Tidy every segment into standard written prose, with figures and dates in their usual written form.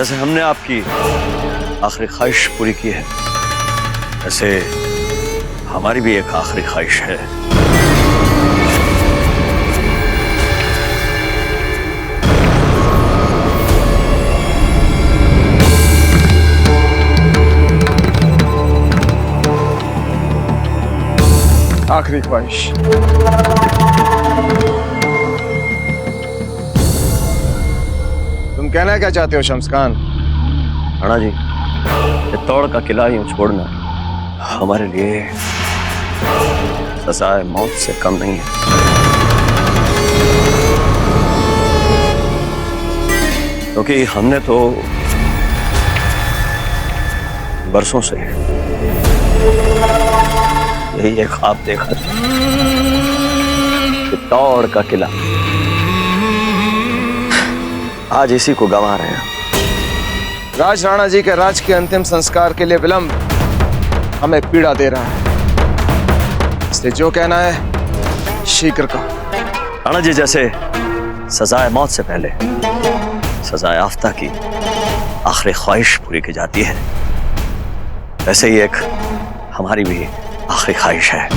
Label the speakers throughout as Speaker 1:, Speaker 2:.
Speaker 1: जैसे हमने आपकी आखिरी ख्वाहिश पूरी की है, वैसे हमारी भी एक आखिरी ख्वाहिश है।
Speaker 2: आखिरी ख्वाहिश। तुम कहना क्या चाहते हो शम्स खान?
Speaker 1: राणा जी, चित्तौड़ का किला यूं छोड़ना हमारे लिए सजाए मौत से कम नहीं है। क्योंकि हमने तो बरसों से यही एक ख्वाब देखा था, चित्तौड़ का किला। आज इसी को गंवा रहे हैं।
Speaker 2: राज राणा जी के राज के अंतिम संस्कार के लिए विलंब हमें पीड़ा दे रहा है, इसलिए जो कहना है शीघ्र कहो।
Speaker 1: राणा जी, जैसे सजाए मौत से पहले सजाए याफ्ता की आखिरी ख्वाहिश पूरी की जाती है, वैसे ही एक हमारी भी आखिरी ख्वाहिश है।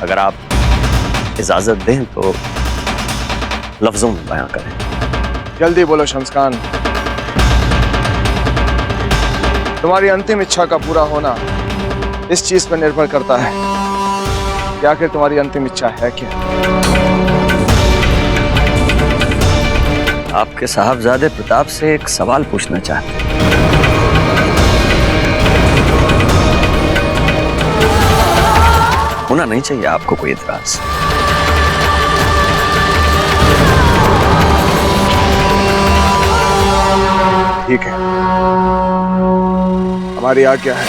Speaker 1: अगर आप इजाजत दें तो लफ्जों में बयां करें।
Speaker 2: जल्दी बोलो शम्स खान। तुम्हारी अंतिम इच्छा का पूरा होना इस चीज पर निर्भर करता है कि आखिर तुम्हारी अंतिम इच्छा है क्या।
Speaker 1: आपके साहबजादे प्रताप से एक सवाल पूछना चाहते हैं। होना नहीं चाहिए आपको कोई इतराज।
Speaker 2: ठीक है, हमारी आज्ञा है।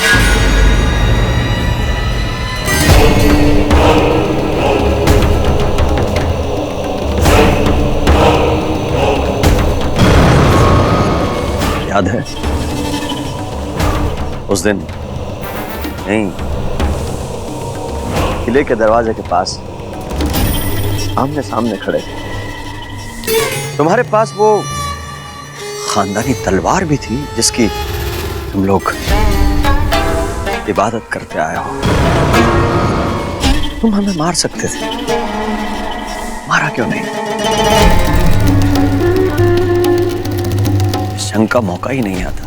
Speaker 1: याद है उस दिन नहीं, किले के दरवाजे के पास आमने सामने खड़े थे। तुम्हारे पास वो खानदानी तलवार भी थी जिसकी तुम लोग इबादत करते आए हो। तुम हमें मार सकते थे, मारा क्यों नहीं? इस जंग का मौका ही नहीं आता।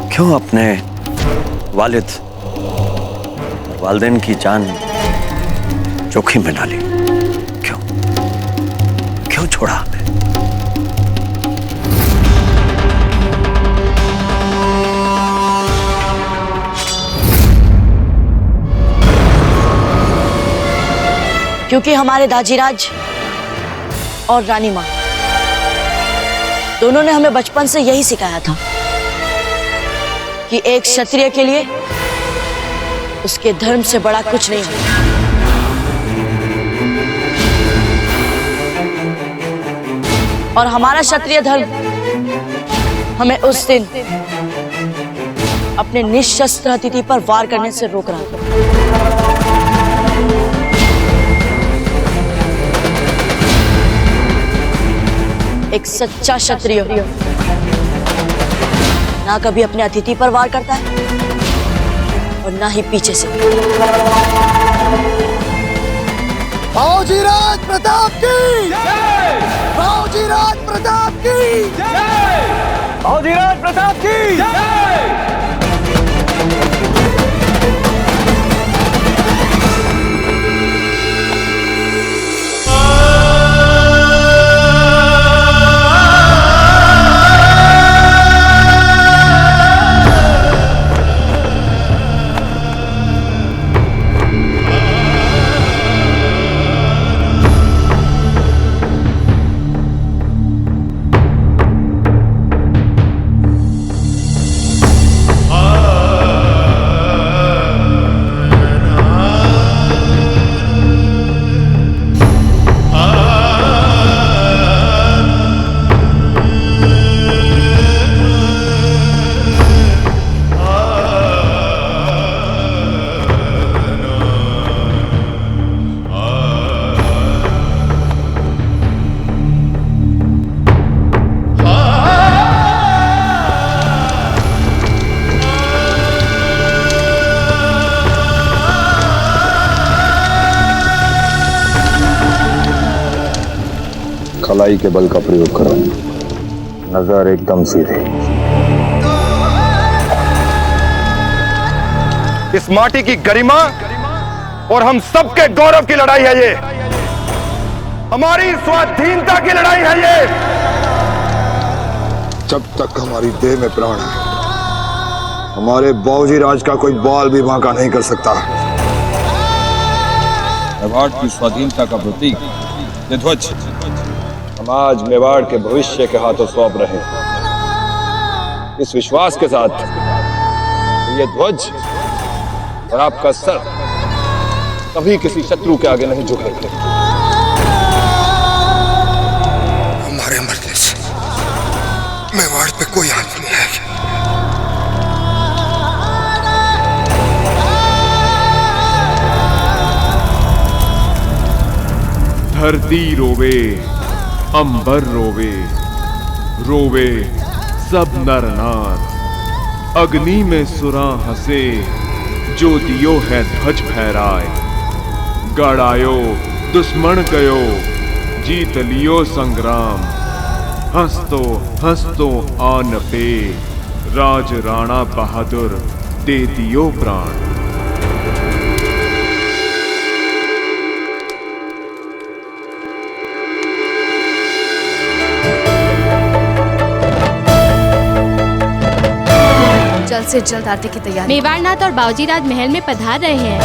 Speaker 1: क्यों अपने वालिद वालिदैन की जान जोखिम में डाली? क्यों छोड़ा हमें?
Speaker 3: क्योंकि हमारे दाजीराज और रानी मां दोनों ने हमें बचपन से यही सिखाया था कि एक क्षत्रिय के लिए उसके धर्म से बड़ा कुछ नहीं होता। और हमारा क्षत्रिय धर्म हमें उस दिन अपने निशस्त्र अतिथि पर वार करने से रोक रहा था। एक सच्चा क्षत्रिय ना कभी अपने अतिथि पर वार करता है और ना ही पीछे से।
Speaker 2: बाबूजीराज प्रताप की जय! बाबूजीराज प्रताप की जय! बाबूजीराज प्रताप की जय!
Speaker 4: खलाई के बल का प्रयोग करो। नजर एकदम सीधी।
Speaker 5: इस माटी की गरिमा और हम सबके गौरव की लड़ाई है ये। हमारी स्वाधीनता की लड़ाई है ये।
Speaker 4: जब तक हमारी देह में प्राण है, हमारे बाबूजी राज का कोई बाल भी बांका नहीं कर सकता।
Speaker 6: मेवाड़ की स्वाधीनता का प्रतीक ये ध्वज हम आज मेवाड़ के भविष्य के हाथों सौंप रहे हैं, इस विश्वास के साथ ये ध्वज और आपका सर कभी किसी शत्रु के आगे नहीं झुकेंगे।
Speaker 4: हमारे मरने से मेवाड़ पे कोई हाथ नहीं आएगा।
Speaker 7: धरती रोवे, अंबर रोवे, रोवे सब नर नार। अग्नि में सुरा हंसे, जो दियो है ध्वज फहराए। गड़ायो दुश्मन गयो, जीत लियो संग्राम। हंसतो आन पे, राज राणा बहादुर दे दियो प्राण।
Speaker 8: जल्द से जल्द आरती की तैयारी।
Speaker 9: मेवाड़नाथ और बावजीराज महल में पधार रहे हैं।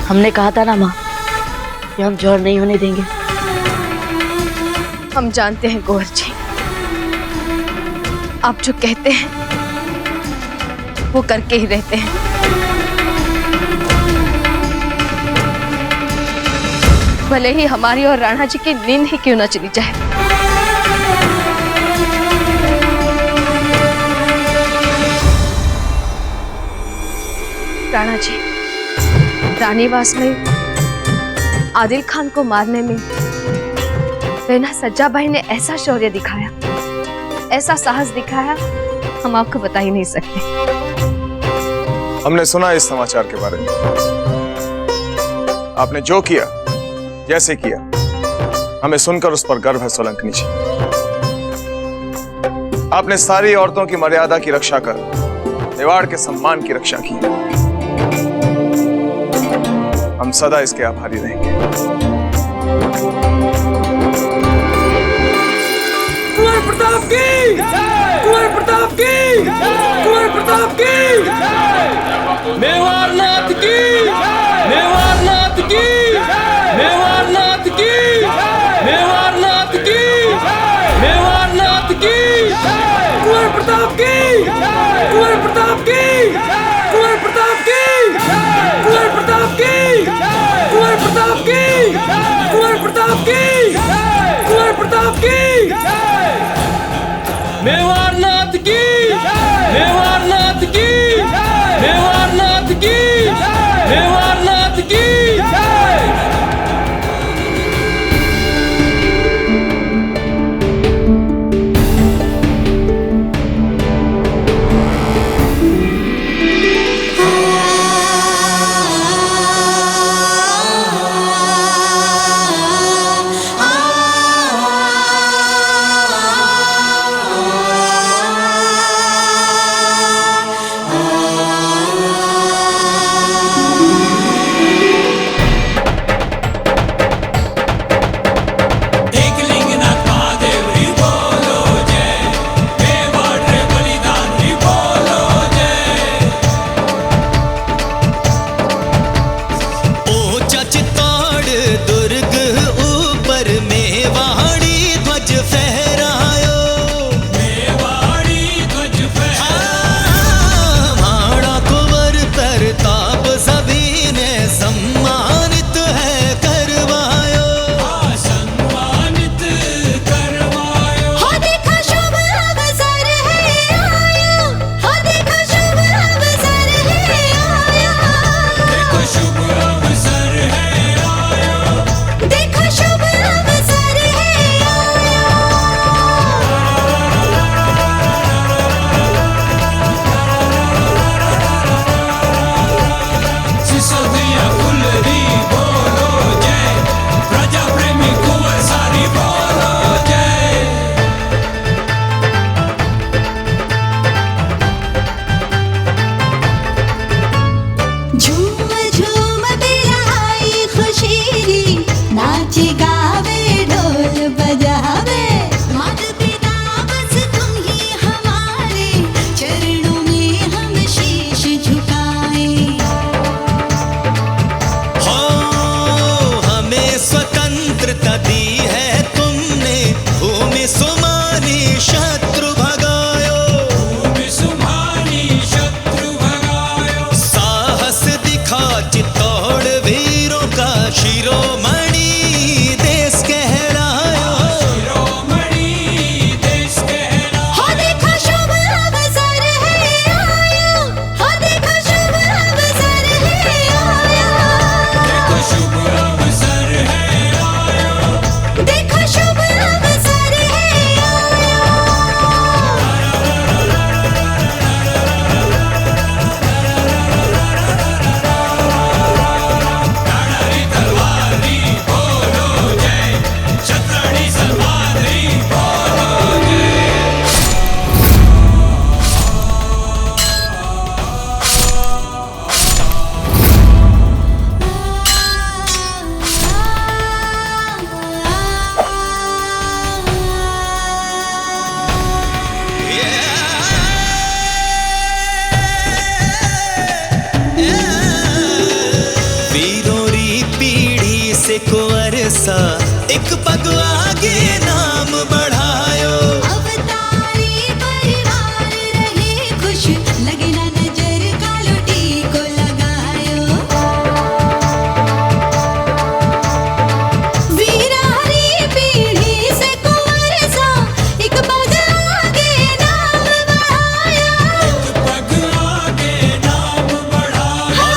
Speaker 3: हमने कहा था ना माँ कि हम जौहर नहीं होने देंगे।
Speaker 8: हम जानते हैं गोहर जी, आप जो कहते हैं वो करके ही रहते हैं। भले ही हमारी और राणा जी की नींद ही क्यों ना चली जाए। राणा जी, रानीवास में आदिल खान को मारने में बेना सज्जाबाई ने ऐसा शौर्य दिखाया, ऐसा साहस दिखाया, हम आपको बता ही नहीं सकते।
Speaker 2: हमने सुना इस समाचार के बारे में। आपने जो किया, जैसे किया, हमें सुनकर उस पर गर्व है सोलंकनी जी। आपने सारी औरतों की मर्यादा की रक्षा कर मेवाड़ के सम्मान की रक्षा की। हम सदा इसके आभारी रहेंगे।
Speaker 10: कुंवर प्रताप की, कुंवर प्रताप की, कुंवर प्रताप की, मेवाड़ नाथ की, मेवाड़ नाथ की, मेवाड़ नाथ की, मेवाड़ नाथ की, मेवाड़ नाथ की, कुंवर प्रताप की, कुंवर प्रताप की, कुंवर प्रताप की, कुंवर प्रताप की, कुंवर प्रताप की, कुंवर प्रताप की, कुंवर प्रताप की, मेवाड़ नाथ की, मेवाड़ नाथ की, मेवाड़ नाथ की, मेवाड़ नाथ की।
Speaker 11: एक पग आगे नाम बढ़ायो,
Speaker 12: अवतारी परिवार रहे खुश, लगे ना नजर कालोटी को लगायो। वीरारी पीढ़ी से कुंवर सा, एक पग आगे नाम बढ़ायो,
Speaker 11: एक पग आगे नाम बढ़ायो।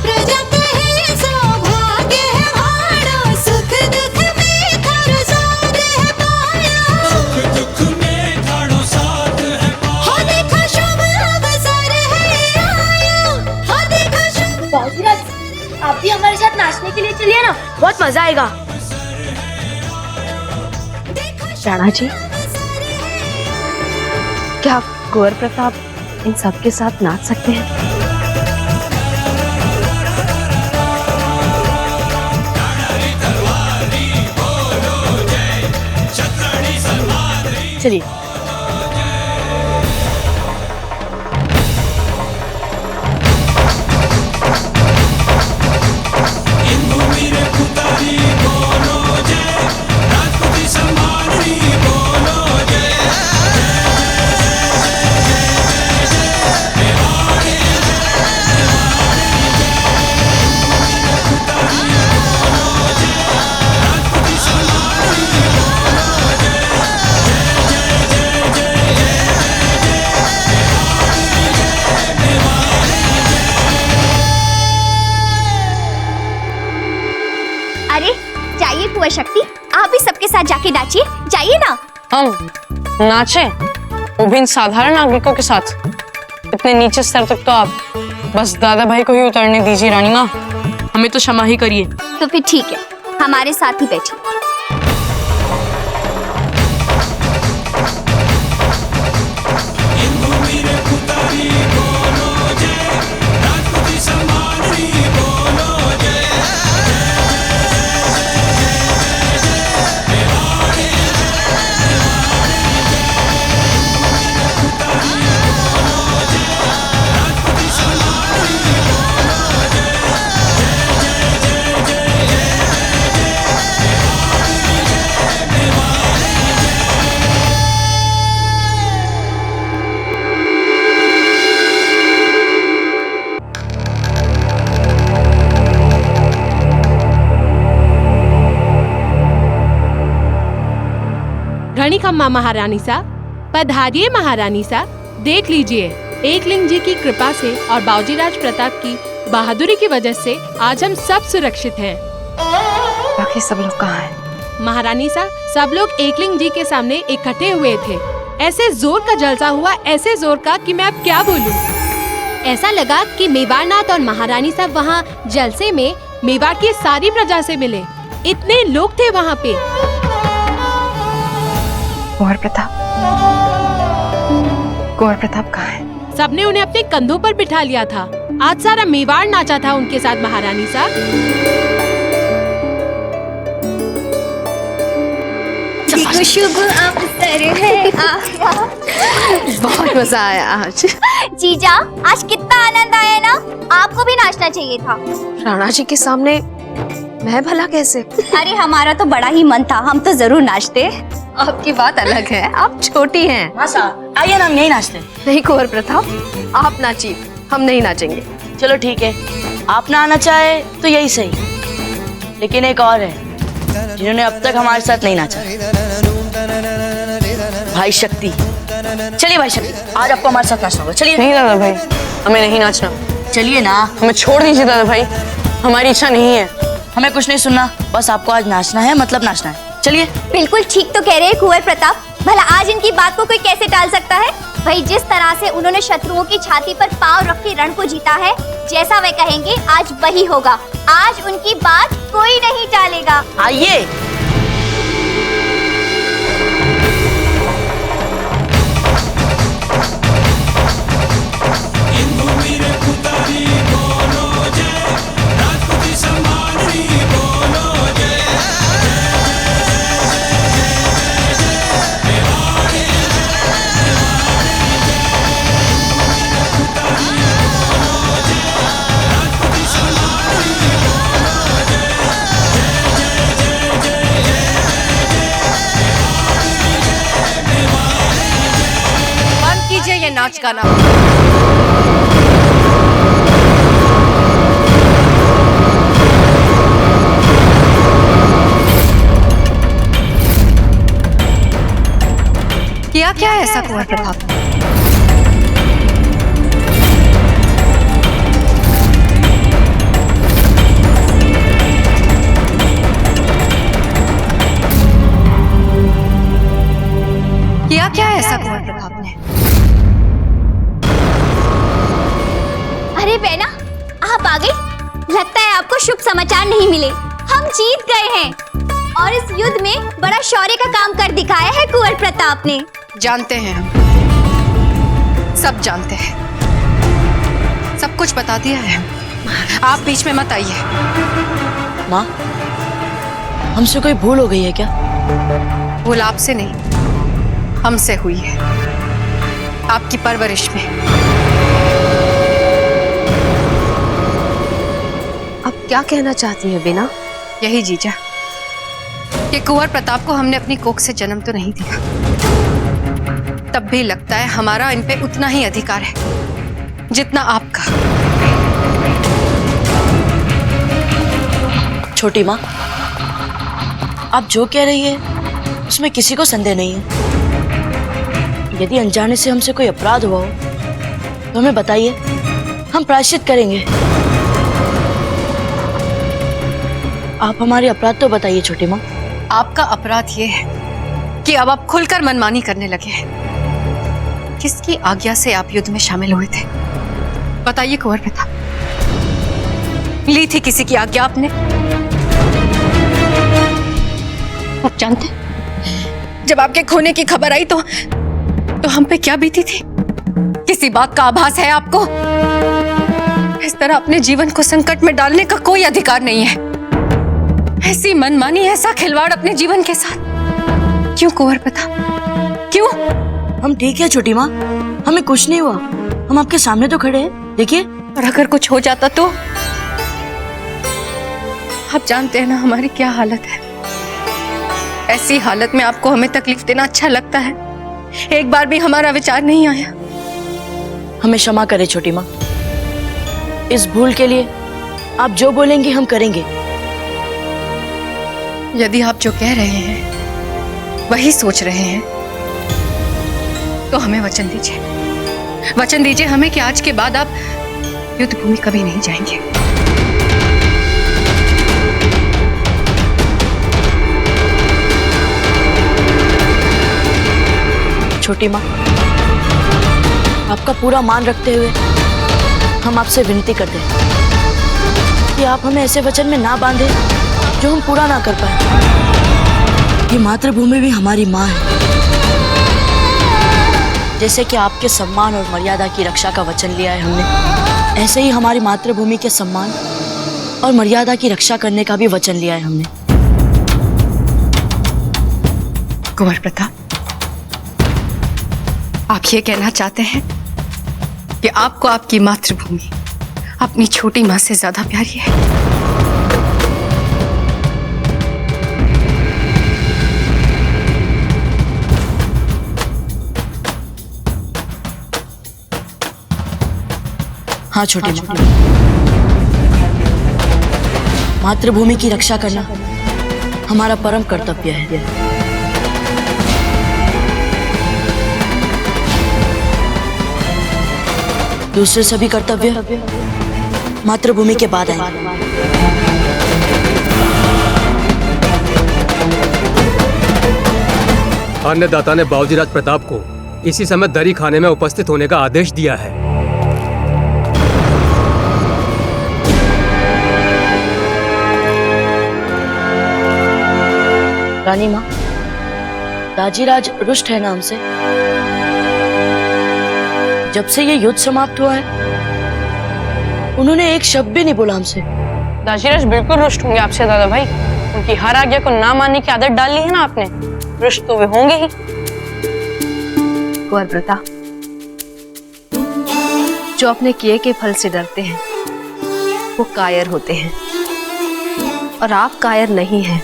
Speaker 12: प्रजा कहे सौभाग्य है भाड़ो, सुख दुख में थारो साथ है
Speaker 3: चलिए ना, बहुत मजा आएगा।
Speaker 8: राणा जी, क्या कुंवर प्रताप इन सब के साथ नाच सकते हैं?
Speaker 3: चलिए।
Speaker 13: अरे जाइए कुंवर शक्ति, आप भी सबके साथ जाके नाचिए, जाइए ना।
Speaker 14: हम नाचे, वो भी इन साधारण नागरिकों के साथ? इतने नीचे स्तर तक तो आप बस दादा भाई को ही उतरने दीजिए रानी माँ, हमें तो क्षमा ही करिए।
Speaker 13: तो फिर ठीक है, हमारे साथ ही बैठिए।
Speaker 9: घड़ीखम्मा महारानी सा, पधारिए महारानी सा। देख लीजिए, एकलिंग जी की कृपा से और बावजीराज प्रताप की बहादुरी की वजह से आज हम सब सुरक्षित हैं।
Speaker 8: बाकी सब लोग कहाँ हैं?
Speaker 9: महारानी सा, सब लोग एकलिंग जी के सामने इकट्ठे हुए थे। ऐसे जोर का जलसा हुआ, ऐसे जोर का कि मैं अब क्या बोलूं। ऐसा लगा कि मेवाड़नाथ और महारानी साहब वहाँ जलसे में मेवाड़ की सारी प्रजा से मिले। इतने लोग थे वहाँ पे।
Speaker 8: कुंवर प्रताप कहाँ है?
Speaker 9: सबने उन्हें अपने कंधों पर बिठा लिया था। आज सारा मेवाड़ नाचा था उनके साथ महारानी साहब।
Speaker 13: शुभ अवसर है
Speaker 8: बहुत मजा आया आज।
Speaker 13: जीजा, आज कितना आनंद आया ना, आपको भी नाचना चाहिए था।
Speaker 8: राणा जी के सामने मैं भला कैसे?
Speaker 13: अरे हमारा तो बड़ा ही मन था, हम तो जरूर नाचते।
Speaker 8: आपकी बात अलग है, आप छोटी हैं।
Speaker 3: आइए ना, हम यही नाचते।
Speaker 8: नहीं कुंवर प्रताप, आप नाचिए, हम नहीं नाचेंगे।
Speaker 3: चलो ठीक है, आप ना आना चाहे तो यही सही। लेकिन एक और है जिन्होंने अब तक हमारे साथ नहीं नाचा, भाई शक्ति। चलिए भाई शक्ति, आज आपको हमारे साथ नाचना होगा। चलिए।
Speaker 14: नहीं दादा भाई, हमें नहीं नाचना।
Speaker 3: चलिए ना।
Speaker 14: हमें छोड़ दीजिए दादा भाई, हमारी इच्छा नहीं है।
Speaker 3: हमें कुछ नहीं सुनना, बस आपको आज नाचना है, मतलब नाचना है। चलिए।
Speaker 13: बिल्कुल ठीक तो कह रहे हैं कुंवर प्रताप, भला आज इनकी बात को कोई कैसे टाल सकता है। भाई जिस तरह से उन्होंने शत्रुओं की छाती पर पांव रख के रण को जीता है, जैसा वे कहेंगे आज वही होगा। आज उनकी बात कोई नहीं टालेगा।
Speaker 3: आइए।
Speaker 8: ये नाच गाना। किया क्या है ऐसा कुंवर प्रताप? किया क्या है ऐसा कुंवर प्रताप ने?
Speaker 13: अरे बहना, आप आ गई। लगता है आपको शुभ समाचार नहीं मिले। हम जीत गए हैं और इस युद्ध में बड़ा शौर्य का काम कर दिखाया है कुंवर प्रताप ने।
Speaker 15: जानते हैं हम, सब जानते हैं, सब कुछ बता दिया है। आप बीच में मत आइए।
Speaker 3: माँ, हमसे कोई भूल हो गई है क्या?
Speaker 15: भूल आपसे नहीं, हमसे हुई है, आपकी परवरिश में।
Speaker 8: अब क्या कहना चाहती है बिना?
Speaker 15: यही जीजा कि कुंवर प्रताप को हमने अपनी कोख से जन्म तो नहीं दिया, तब भी लगता है हमारा इन पे उतना ही अधिकार है जितना आपका।
Speaker 3: छोटी माँ, आप जो कह रही है उसमें किसी को संदेह नहीं है। यदि अनजाने से हमसे कोई अपराध हुआ हो तो हमें बताइए, हम प्रायश्चित करेंगे। आप हमारे अपराध तो बताइए छोटी माँ।
Speaker 15: आपका अपराध ये है कि अब आप खुलकर मनमानी करने लगे हैं। किसकी आज्ञा से आप युद्ध में शामिल हुए थे? बताइए कुंवर प्रताप, ली थी किसी की आज्ञा आपने? आप जानते जब आपके खोने की खबर आई तो हम पे क्या बीती थी? किसी बात का आभास है आपको? इस तरह अपने जीवन को संकट में डालने का कोई अधिकार नहीं है। ऐसी मनमानी, ऐसा खिलवाड़ अपने जीवन के साथ क्यों कुंवर प्रताप, क्यों?
Speaker 3: हम ठीक है छोटी माँ, हमें कुछ नहीं हुआ, हम आपके सामने तो खड़े हैं, देखिए।
Speaker 15: और अगर कुछ हो जाता तो? आप जानते हैं ना हमारी क्या हालत है। ऐसी हालत में आपको हमें तकलीफ देना अच्छा लगता है? एक बार भी हमारा विचार नहीं आया।
Speaker 3: हमें क्षमा करें छोटी माँ, इस भूल के लिए आप जो बोलेंगे हम करेंगे।
Speaker 15: यदि आप जो कह रहे हैं वही सोच रहे हैं तो हमें वचन दीजिए, वचन दीजिए हमें कि आज के बाद आप युद्ध भूमि कभी नहीं जाएंगे।
Speaker 3: छोटी माँ, आपका पूरा मान रखते हुए हम आपसे विनती करते हैं कि आप हमें ऐसे वचन में ना बांधे जो हम पूरा ना कर पाए। ये मातृभूमि भी हमारी माँ है। जैसे कि आपके सम्मान और मर्यादा की रक्षा का वचन लिया है हमने, ऐसे ही हमारी मातृभूमि के सम्मान और मर्यादा की रक्षा करने का भी वचन लिया है हमने।
Speaker 15: कुंवर प्रताप, आप ये कहना चाहते हैं कि आपको आपकी मातृभूमि अपनी छोटी माँ से ज्यादा प्यारी है?
Speaker 3: हाँ छोटी माँ, मातृभूमि की रक्षा करना हमारा परम कर्तव्य है। दूसरे सभी कर्तव्य मातृभूमि के बाद आएंगे।
Speaker 16: अन्नदाता ने बाबूजीराज प्रताप को इसी समय दरी खाने में उपस्थित होने का आदेश दिया है।
Speaker 3: रानी माँ, दाजीराज रुष्ट है ना हमसे? जब से ये युद्ध समाप्त हुआ है उन्होंने एक शब्द भी नहीं बोला हमसे।
Speaker 14: दाजीराज बिल्कुल रुष्ट होंगे आपसे दादा भाई, उनकी हर आज्ञा को ना मानने की आदत डाल ली है ना आपने। रुष्ट तो वे होंगे ही।
Speaker 8: कुंवर प्रताप, जो अपने किए के फल से डरते हैं वो कायर होते हैं, और आप कायर नहीं हैं।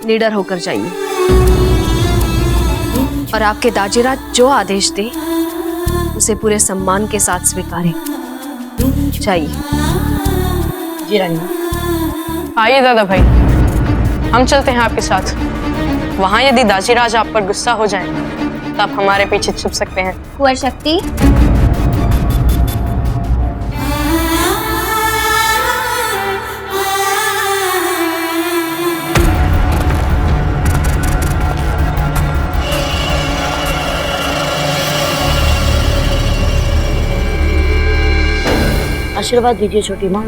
Speaker 8: निडर होकर जाइए और आपके दाजीराज जो आदेश दे उसे पूरे सम्मान के साथ स्वीकारें। जाइए।
Speaker 3: जी रानी।
Speaker 14: आइए दादा भाई, हम चलते हैं आपके साथ। वहां यदि दाजीराज आप पर गुस्सा हो जाए तो आप हमारे पीछे छुप सकते हैं।
Speaker 13: कुंवर शक्ति,
Speaker 3: आशीर्वाद दीजिए छोटी माँ।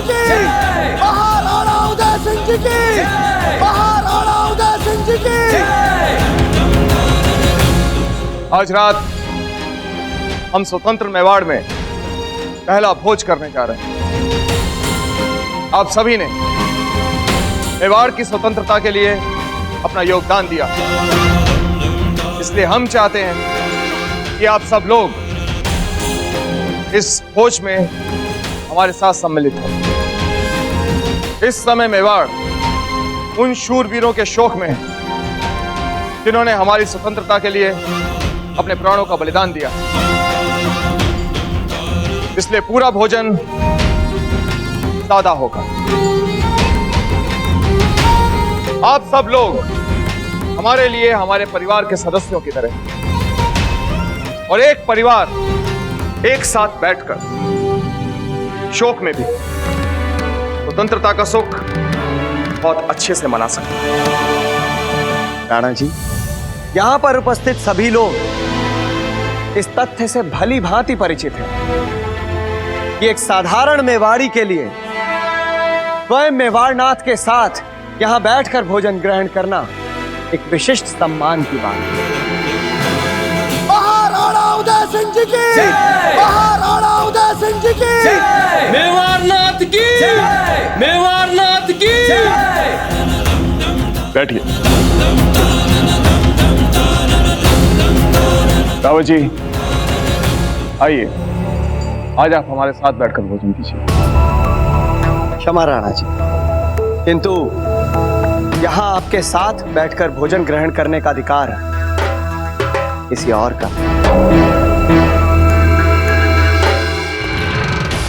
Speaker 2: की, महाराणा उदय सिंह जी की, महाराणा उदय सिंह जी की। आज रात हम स्वतंत्र मेवाड़ में पहला भोज करने जा रहे हैं। आप सभी ने मेवाड़ की स्वतंत्रता के लिए अपना योगदान दिया, इसलिए हम चाहते हैं कि आप सब लोग इस भोज में हमारे साथ सम्मिलित हो। इस समय मेवाड़ उन शूरवीरों के शोक में है जिन्होंने हमारी स्वतंत्रता के लिए अपने प्राणों का बलिदान दिया, इसलिए पूरा भोजन सादा होगा। आप सब लोग हमारे लिए हमारे परिवार के सदस्यों की तरह और एक परिवार एक साथ बैठकर शोक में भी स्वतंत्रता का सुख बहुत अच्छे से मना सकते हैं।
Speaker 17: राणा जी, यहां पर उपस्थित सभी लोग इस तथ्य से भली भांति परिचित हैं कि एक साधारण मेवाड़ी के लिए स्वयं मेवाड़नाथ के साथ यहां बैठकर भोजन ग्रहण करना एक विशिष्ट सम्मान की बात है।
Speaker 2: महाराणा उदय सिंह जी की, महाराणा उदय सिंह जी की,
Speaker 10: मेवाड़नाथ की, मेवाड़नाथ की।
Speaker 2: बैठिए। रावत जी आइए, आज आप हमारे साथ बैठकर भोजन कीजिए।
Speaker 17: क्षमा राणा जी, किंतु यहाँ आपके साथ बैठकर भोजन ग्रहण करने का अधिकार किसी और का।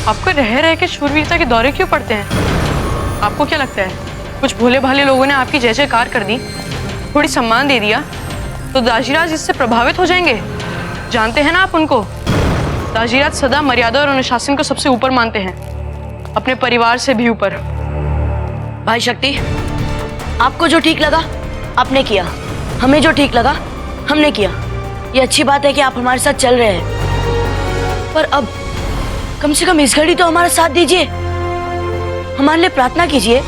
Speaker 14: आपको रह रह के शूरवीरता के दौरे क्यों पड़ते हैं? आपको क्या लगता है कुछ भोले भाले लोगों ने आपकी जय जयकार कर दी, थोड़ी सम्मान दे दिया तो दाजीराज इससे प्रभावित हो जाएंगे? जानते हैं ना आप उनको, दाजीराज सदा मर्यादा और अनुशासन को सबसे ऊपर मानते हैं, अपने परिवार से भी ऊपर।
Speaker 3: भाई शक्ति, आपको जो ठीक लगा आपने किया, हमें जो ठीक लगा हमने किया। ये अच्छी बात है कि आप हमारे साथ चल रहे हैं, पर अब कम से कम इस घड़ी तो हमारा साथ दीजिए, हमारे लिए प्रार्थना कीजिए।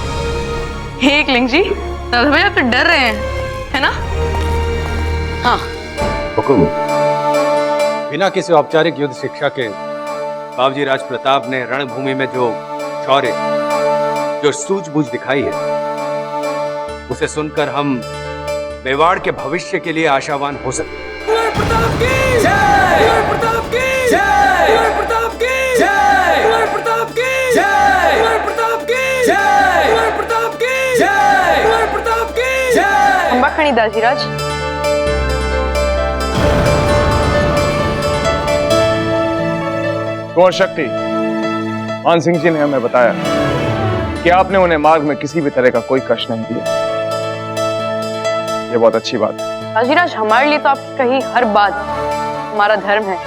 Speaker 14: हे एकलिंग जी, दादा भाई आप तो डर रहे हैं, है ना?
Speaker 3: हाँ।
Speaker 16: हुकुम। बिना किसी औपचारिक युद्ध शिक्षा के बाबूजी राज प्रताप ने रणभूमि में जो शौर्य, जो सूझबूझ दिखाई है, उसे सुनकर हम मेवाड़ के भविष्य के लिए आशावान हो सकते हैं।
Speaker 10: प्रताप की जय, प्रताप की जय, प्रताप की जय, प्रताप की जय, प्रताप की जय, प्रताप की जय, प्रताप की जय।
Speaker 14: अंबा खणी दाजीराज।
Speaker 2: कुंवर शक्ति, मान सिंह जी ने हमें बताया कि आपने उन्हें मार्ग में किसी भी तरह का कोई कष्ट नहीं दिया। ये बहुत अच्छी बात है।
Speaker 14: दाजीराज, हमारे लिए तो आपकी कही हर बात हमारा धर्म है।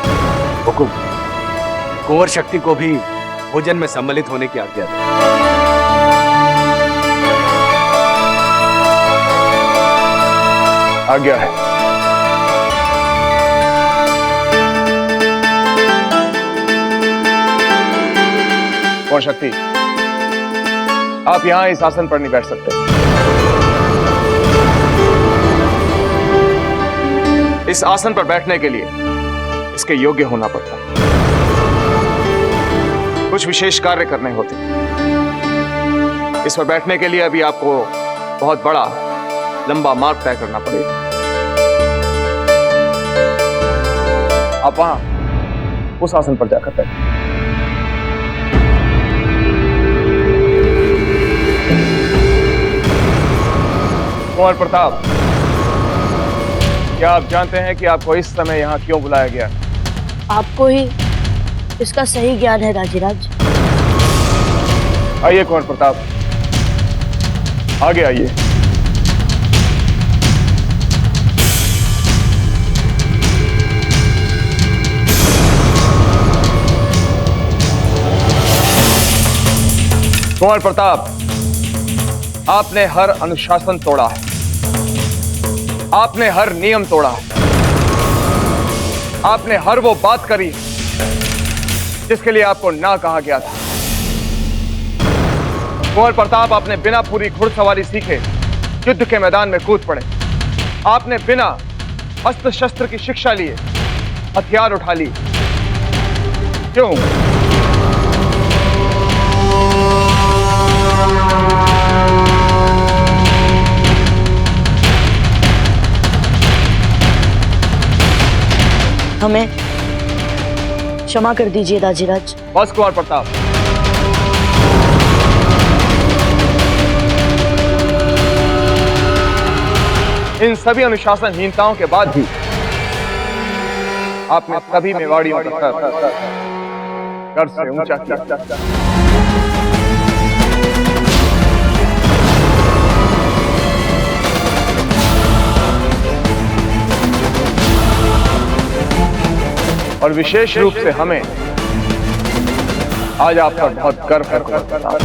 Speaker 16: हुकुम। कुंवर शक्ति को भी भोजन में सम्मिलित होने की आज्ञा दे।
Speaker 2: आज्ञा है। कुंवर शक्ति, आप यहां इस आसन पर नहीं बैठ सकते। इस आसन पर बैठने के लिए इसके योग्य होना पड़ता, कुछ विशेष कार्य करने होते। इस पर बैठने के लिए अभी आपको बहुत बड़ा लंबा मार्ग तय करना पड़ेगा। आप वहां उस आसन पर जाकर बैठें। कुंवर प्रताप, क्या आप जानते हैं कि आपको इस समय यहाँ क्यों बुलाया गया?
Speaker 3: आपको ही इसका सही ज्ञान है दाजीराज।
Speaker 2: आइए कुंवर प्रताप, आगे आइए। कुंवर प्रताप, आपने हर अनुशासन तोड़ा है, आपने हर नियम तोड़ा है, आपने हर वो बात करी जिसके लिए आपको ना कहा गया था। कुंवर प्रताप आपने बिना पूरी घुड़सवारी सीखे युद्ध के मैदान में कूद पड़े। आपने बिना अस्त्र शस्त्र की शिक्षा लिए हथियार उठा लिए। क्यों?
Speaker 3: हमें क्षमा कर दीजिए दाजीराज।
Speaker 2: बस कुंवर प्रताप, इन सभी अनुशासनहीनताओं के बाद भी आपने सभी मेवाड़ियों का सर गर्व से ऊंचा किया। और विशेष रूप से हमें आज आप पर बहुत गर्व है कुंवर प्रताप।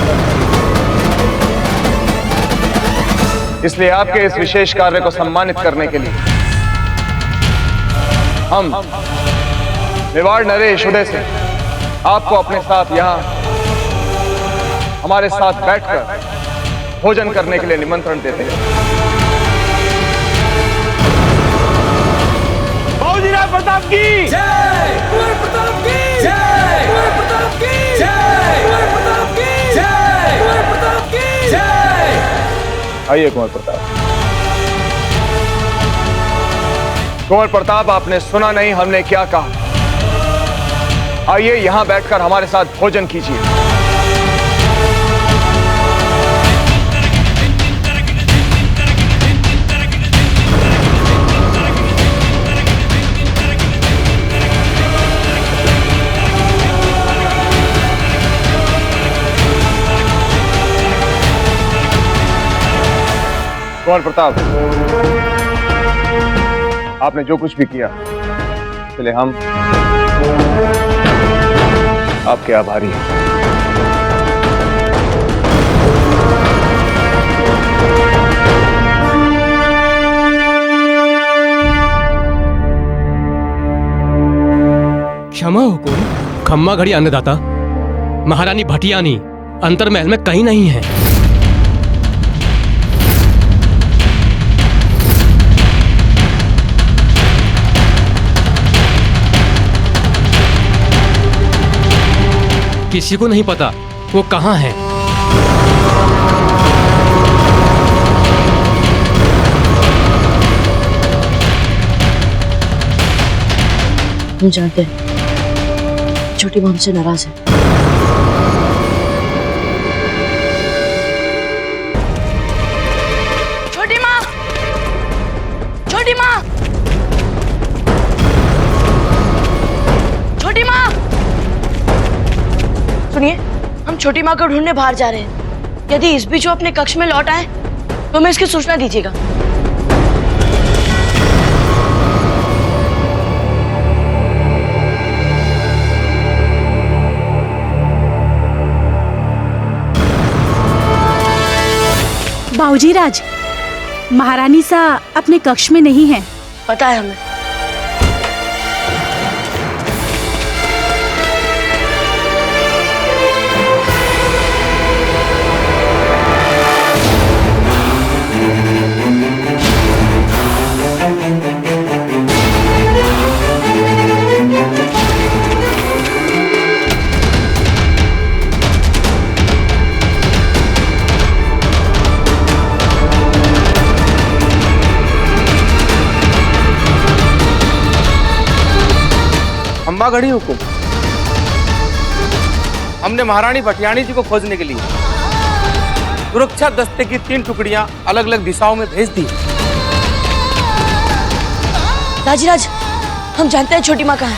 Speaker 2: इसलिए आपके इस विशेष कार्य को सम्मानित करने के लिए हम मेवाड़ नरेश उदय से आपको अपने साथ यहाँ हमारे साथ बैठकर भोजन करने के लिए निमंत्रण देते हैं।
Speaker 10: बाबूजी राज प्रताप की जय, कुंवर प्रताप की जय, कुंवर प्रताप की जय, कुंवर प्रताप की जय, कुंवर प्रताप की जय।
Speaker 2: आइए कुंवर प्रताप। कुंवर प्रताप, आपने सुना नहीं हमने क्या कहा। आइए यहां बैठकर हमारे साथ भोजन कीजिए। कुंवर प्रताप, आपने जो कुछ भी किया इसलिए हम आपके आभारी हैं।
Speaker 18: क्षमा हुकुम। खम्मा घड़ी अन्नदाता, महारानी भटियानी अंतर महल में कहीं नहीं है। किसी को नहीं पता वो कहाँ है।
Speaker 3: हम जानते हैं छोटी माँ हमसे नाराज है।
Speaker 12: छोटी माँ, छोटी माँ, छोटी माँ, सुनिए, हम छोटी माँ को ढूंढने बाहर जा रहे हैं। यदि इस बीच वो अपने कक्ष में लौट आए तो हमें इसकी सूचना दीजिएगा।
Speaker 19: बाबूजी राज, महारानी सा अपने कक्ष में नहीं है।
Speaker 3: पता है हमें।
Speaker 2: अम्मा घड़ी हुकुम, हमने महारानी भटियानी जी को खोजने के लिए सुरक्षा दस्ते की 3 टुकड़ियां अलग अलग दिशाओं में भेज दी।
Speaker 3: दाजीराज, हम जानते हैं छोटी माँ कहाँ है।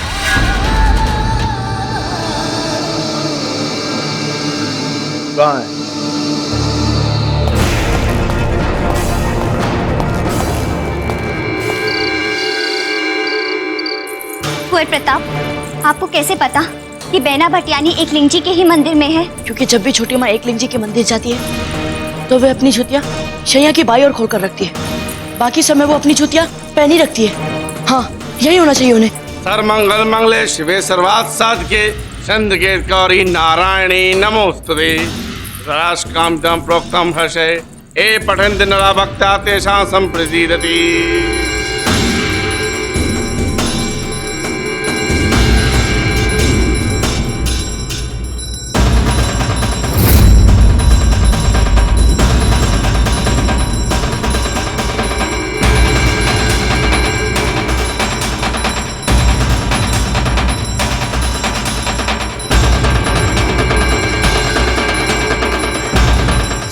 Speaker 2: कहाँ है?
Speaker 13: कुंवर प्रताप, आपको कैसे पता कि बैना भटियानी एकलिंग जी के ही मंदिर में है?
Speaker 3: क्योंकि जब भी छोटी माँ एकलिंग जी के मंदिर जाती है तो वे अपनी जूतियाँ शैया की बाई ओर खोल कर रखती है। बाकी समय वो अपनी जूतियाँ पहनी रखती है। हाँ, यही होना चाहिए उन्हें।
Speaker 20: सर्वमंगल मंगले शिवे सर्वार्थ साधके चंद्रके गौरी नारायणी नमोस्तुते। राष्ट्रकामदं प्रोक्तं हर्षे ए पठन्ति नरा भक्ता तेषां सम्प्रसीदति।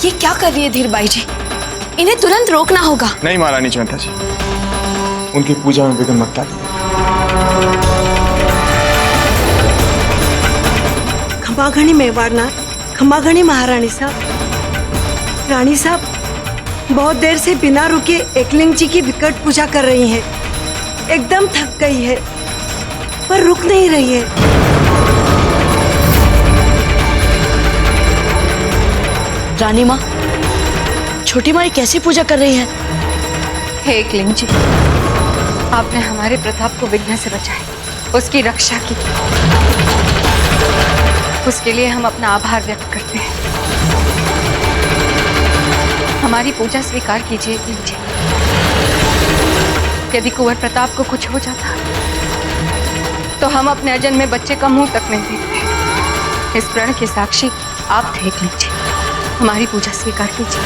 Speaker 12: ये क्या कर रही है धीर बाई जी? इन्हें तुरंत रोकना होगा।
Speaker 2: नहीं महारानी जयंता जी, उनकी पूजा में विघ्न मत डालिए।
Speaker 21: खंबाघनी मेवाड़नाथ, खंबाघनी महारानी साहब, रानी साहब बहुत देर से बिना रुके एकलिंग जी की विकट पूजा कर रही हैं। एकदम थक गई है पर रुक नहीं रही है।
Speaker 12: रानी माँ, छोटी माँ कैसी पूजा कर रही है?
Speaker 15: हे एकलिंग जी, आपने हमारे प्रताप को विघ्न से बचाया, उसकी रक्षा की, उसके लिए हम अपना आभार व्यक्त करते हैं। हमारी पूजा स्वीकार कीजिए एकलिंग जी। यदि कुंवर प्रताप को कुछ हो जाता तो हम अपने अजन्मे बच्चे का मुंह तक नहीं देखते। इस प्रण के साक्षी आप थे एकलिंग जी। हमारी पूजा स्वीकार कीजिए।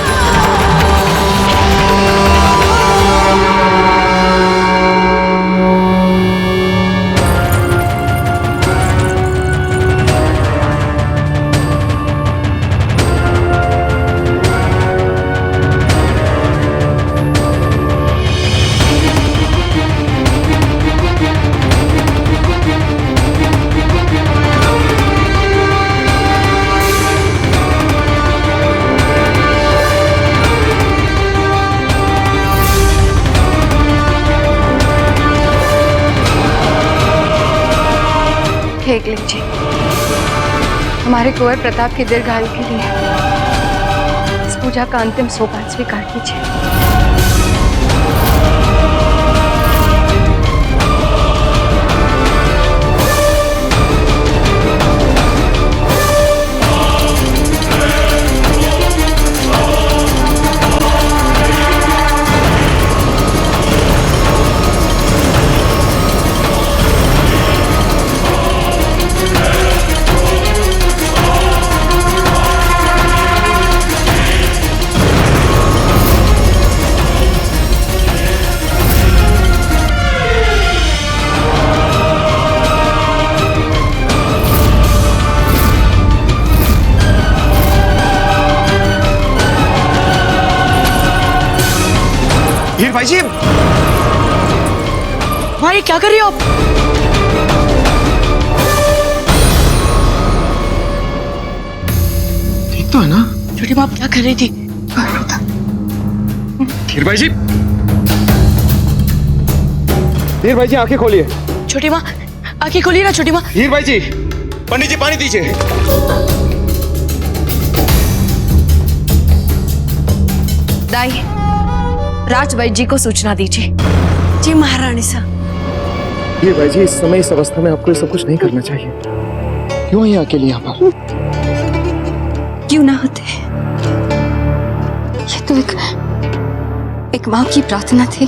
Speaker 15: एकलिंग जी, हमारे कुंवर प्रताप की दीर्घायु के लिए इस पूजा का अंतिम सोपान स्वीकार कीजिए।
Speaker 2: हीर भाई जी,
Speaker 12: माँ ये क्या कर रही हो आप?
Speaker 2: ठीक तो है ना?
Speaker 12: छोटी माँ क्या कर रही थी?
Speaker 2: हीर भाई जी, हीर भाई जी आंखें खोलिए।
Speaker 12: छोटी माँ आंखें खोलिए ना छोटी माँ।
Speaker 2: हीर भाई जी, पंडित जी पानी दीजिए।
Speaker 12: दाई, राजवैद्य जी को सूचना दीजिए।
Speaker 21: जी महारानी साहब।
Speaker 2: हीर भाई जी, इस समय इस अवस्था में आपको ये सब कुछ नहीं करना चाहिए। क्यों ही अकेले यहाँ पर?
Speaker 15: क्यों ना होते? ये तो एक माँ की प्रार्थना थी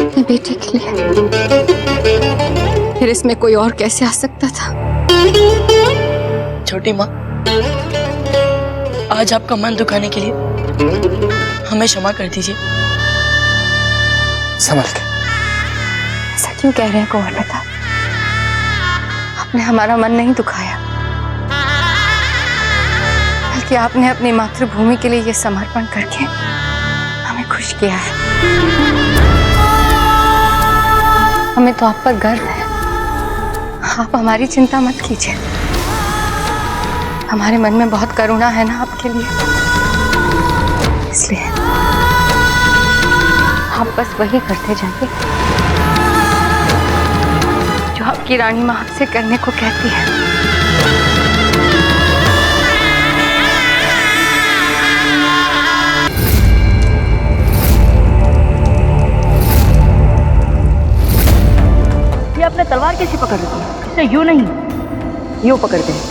Speaker 15: अपने बेटे के लिए। फिर इसमें कोई और कैसे आ सकता था?
Speaker 12: छोटी माँ, आज आपका मन दुखाने के लिए हमें क्षमा कर दीजिए।
Speaker 2: संभल के।
Speaker 15: ऐसा क्यों कह रहे हैं कुंवर प्रताप? आपने हमारा मन नहीं दुखाया, बल्कि आपने अपनी मातृभूमि के लिए ये समर्पण करके हमें खुश किया है। हमें तो आप पर गर्व है। आप हमारी चिंता मत कीजिए। हमारे मन में बहुत करुणा है ना आपके लिए, इसलिए आप बस वही करते जाइए जो आपकी रानी माँ आपसे करने को कहती है।
Speaker 12: ये अपने तलवार कैसे पकड़ रही है? इसे यूं नहीं, यूं पकड़ते हैं।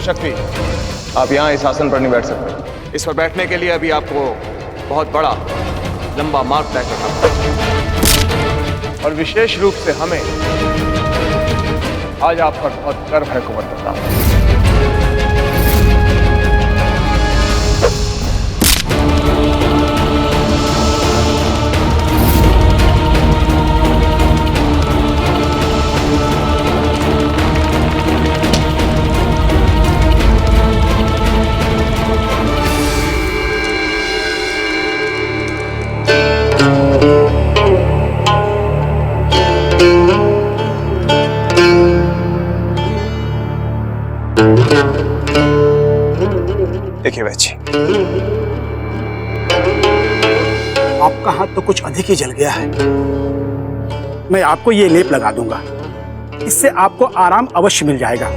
Speaker 2: शक्ति, आप यहाँ इस आसन पर नहीं बैठ सकते। इस पर बैठने के लिए अभी आपको बहुत बड़ा लंबा मार्ग तय करना पड़ेगा। और विशेष रूप से हमें आज आप पर बहुत गर्व है कुंवर प्रताप।
Speaker 1: देखिए बच्ची, आपका हाथ तो कुछ अधिक ही जल गया है। मैं आपको ये लेप लगा दूंगा, इससे आपको आराम अवश्य मिल जाएगा।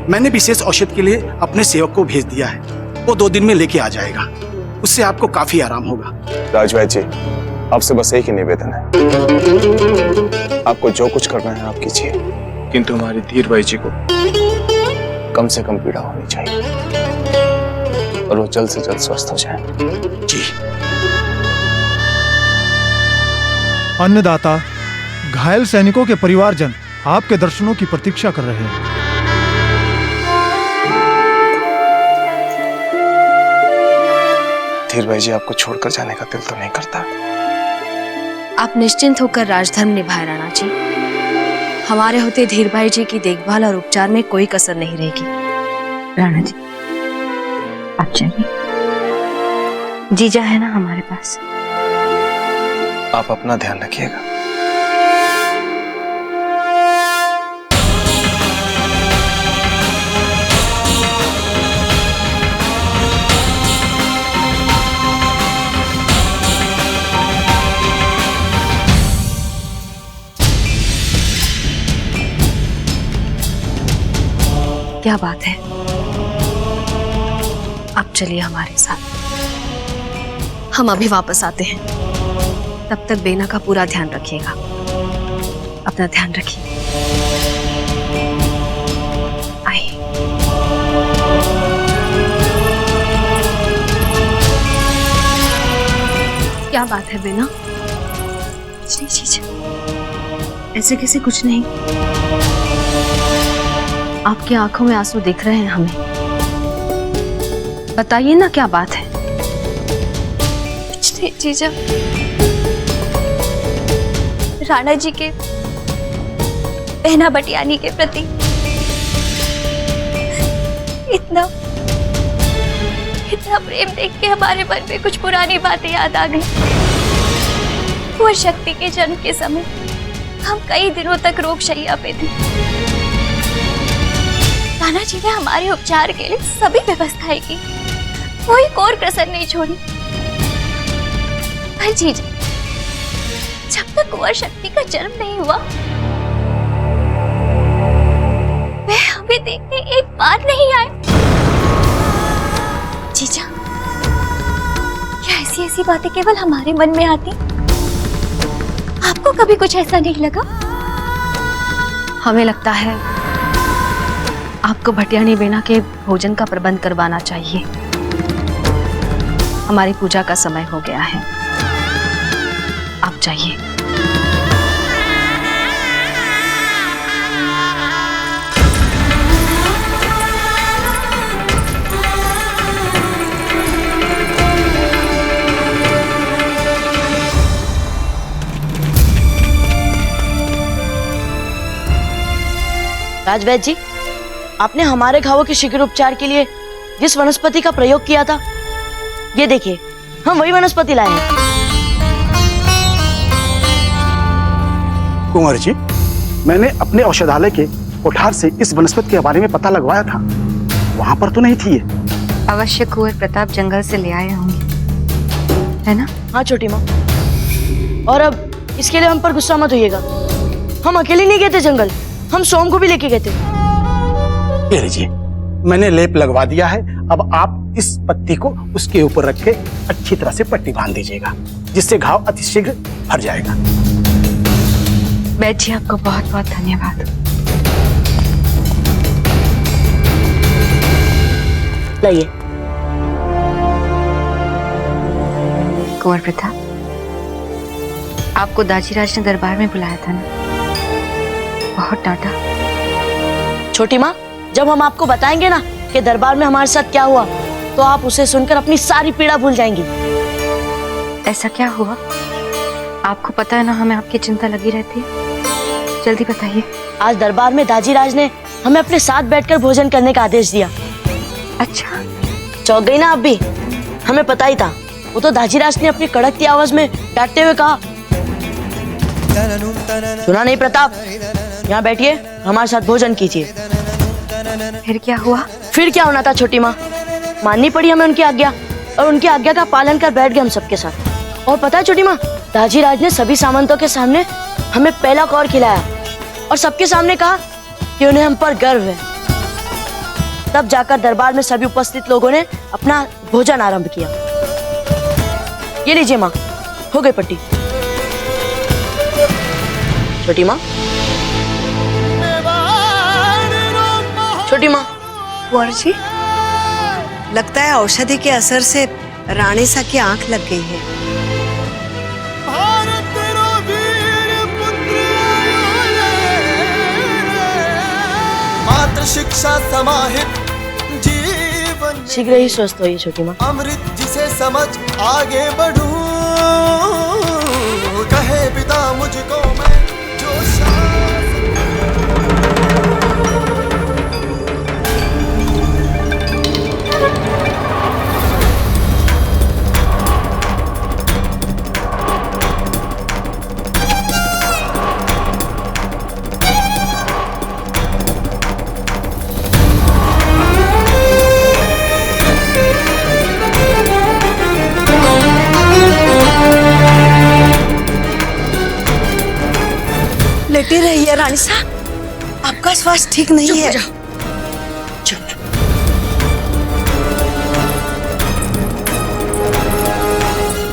Speaker 1: मैंने विशेष औषध के लिए अपने सेवक को भेज दिया है, वो 2 दिन में लेके आ जाएगा। उससे आपको काफी आराम होगा। राजवैद्य जी, आपसे बस एक ही निवेदन है, आपको जो कुछ करना है आप कीजिए, किंतु हमारी धीर भाई जी को कम से कम पीड़ा होनी चाहिए और वो जल्द से जल्द स्वस्थ हो जाए। जी।
Speaker 22: अन्नदाता, घायल सैनिकों के परिवारजन आपके दर्शनों की प्रतीक्षा कर रहे हैं।
Speaker 1: धीर भाई जी, आपको छोड़कर जाने का दिल तो नहीं करता।
Speaker 8: आप निश्चिंत होकर राजधर्म निभाए राणा जी। हमारे होते धीर भाई जी की देखभाल और उपचार में कोई कसर नहीं रहेगी।
Speaker 23: राणा जी, आप चलिए, जीजा है ना हमारे पास।
Speaker 1: आप अपना ध्यान रखिएगा।
Speaker 8: क्या बात है, आप चलिए हमारे साथ, हम अभी वापस आते हैं। तब तक बेना का पूरा ध्यान रखिएगा। अपना ध्यान रखिए। आइए। क्या बात है बेना? जी, ऐसे कैसे? कुछ नहीं। आपकी आंखों में आंसू दिख रहे हैं हमें। बताइए ना, क्या बात है?
Speaker 13: कुछ नहीं जीजा, राणा जी के बहना बटियानी के प्रति इतना प्रेम देख के हमारे मन में कुछ पुरानी बातें याद आ गई। कुंवर शक्ति के जन्म के समय हम कई दिनों तक रोगशैया पे थे। राणा जी ने हमारे उपचार के लिए सभी व्यवस्थाएं की, कोई कोर कसर नहीं छोड़ी। पर जीजा, जब तक कुंवर शक्ति का जन्म नहीं हुआ, वे हमें देखने एक बार नहीं आए। जीजा, क्या ऐसी बातें केवल हमारे मन में आती? आपको कभी कुछ ऐसा नहीं लगा?
Speaker 8: हमें लगता है आपको भटियानी बेना के भोजन का प्रबंध करवाना चाहिए। हमारी पूजा का समय हो गया है, आप जाइए।
Speaker 3: राजवैद्य जी, आपने हमारे घावों के शीघ्र उपचार के लिए जिस वनस्पति का प्रयोग किया था, ये देखिए, हम वही वनस्पति लाए हैं।
Speaker 1: कुंवर जी, मैंने अपने औषधालय के कोठार से इस वनस्पति के बारे में पता लगवाया था, वहां पर तो नहीं थी ये।
Speaker 23: अवश्य कुंवर प्रताप जंगल से ले आए होंगे, है ना?
Speaker 3: हाँ छोटी माँ, और अब इसके लिए हम पर गुस्सा मत होइएगा। हम अकेले नहीं गए थे जंगल, हम सोम को भी लेके गए थे।
Speaker 1: ये लीजिए, मैंने लेप लगवा दिया है। अब आप इस पत्ती को उसके ऊपर रख के अच्छी तरह से पट्टी बांध दीजिएगा, जिससे घाव अतिशीघ्र भर जाएगा।
Speaker 23: बैठ जी, आपको बहुत बहुत धन्यवाद।
Speaker 3: लाइए।
Speaker 23: कुंवर प्रताप, आपको दाजीराज ने दरबार में बुलाया था ना, बहुत डांटा।
Speaker 3: छोटी माँ, जब हम आपको बताएंगे ना कि दरबार में हमारे साथ क्या हुआ, तो आप उसे सुनकर अपनी सारी पीड़ा भूल जाएंगी।
Speaker 23: ऐसा क्या हुआ? आपको पता है ना, हमें आपकी चिंता लगी रहती है। जल्दी बताइए।
Speaker 3: आज दरबार में दाजीराज ने हमें अपने साथ बैठकर भोजन करने का आदेश दिया।
Speaker 23: अच्छा,
Speaker 3: चौंक गई ना आप भी? हमें पता ही था। वो तो दाजीराज ने अपनी कड़कती आवाज में डांटते हुए कहा, सुना नहीं प्रताप, यहाँ बैठिए, हमारे साथ भोजन कीजिए।
Speaker 23: फिर क्या हुआ?
Speaker 3: फिर क्या होना था छोटी माँ, माननी पड़ी हमें उनकी आज्ञा, और उनकी आज्ञा का पालन कर बैठ गए हम सबके साथ। और पता है छोटी माँ, दाजीराज ने सभी सामंतों के सामने हमें पहला कौर खिलाया और सबके सामने कहा कि उन्हें हम पर गर्व है। तब जाकर दरबार में सभी उपस्थित लोगों ने अपना भोजन आरंभ किया। ये लीजिए माँ, हो गई पट्टी। छोटी माँ, छोटी माँ।
Speaker 21: कुंवर जी, लगता है औषधि के असर से रानी सा की आंख लग गई है।
Speaker 11: मात्र शिक्षा समाहित जीवन,
Speaker 3: शीघ्र ही स्वस्थ होइए छोटी माँ।
Speaker 11: अमृत जिसे समझ आगे बढ़ूं, कहे पिता मुझको मैं जो
Speaker 21: लेटी रहिए रानी साहब, आपका स्वास्थ्य ठीक नहीं है।
Speaker 3: चुप।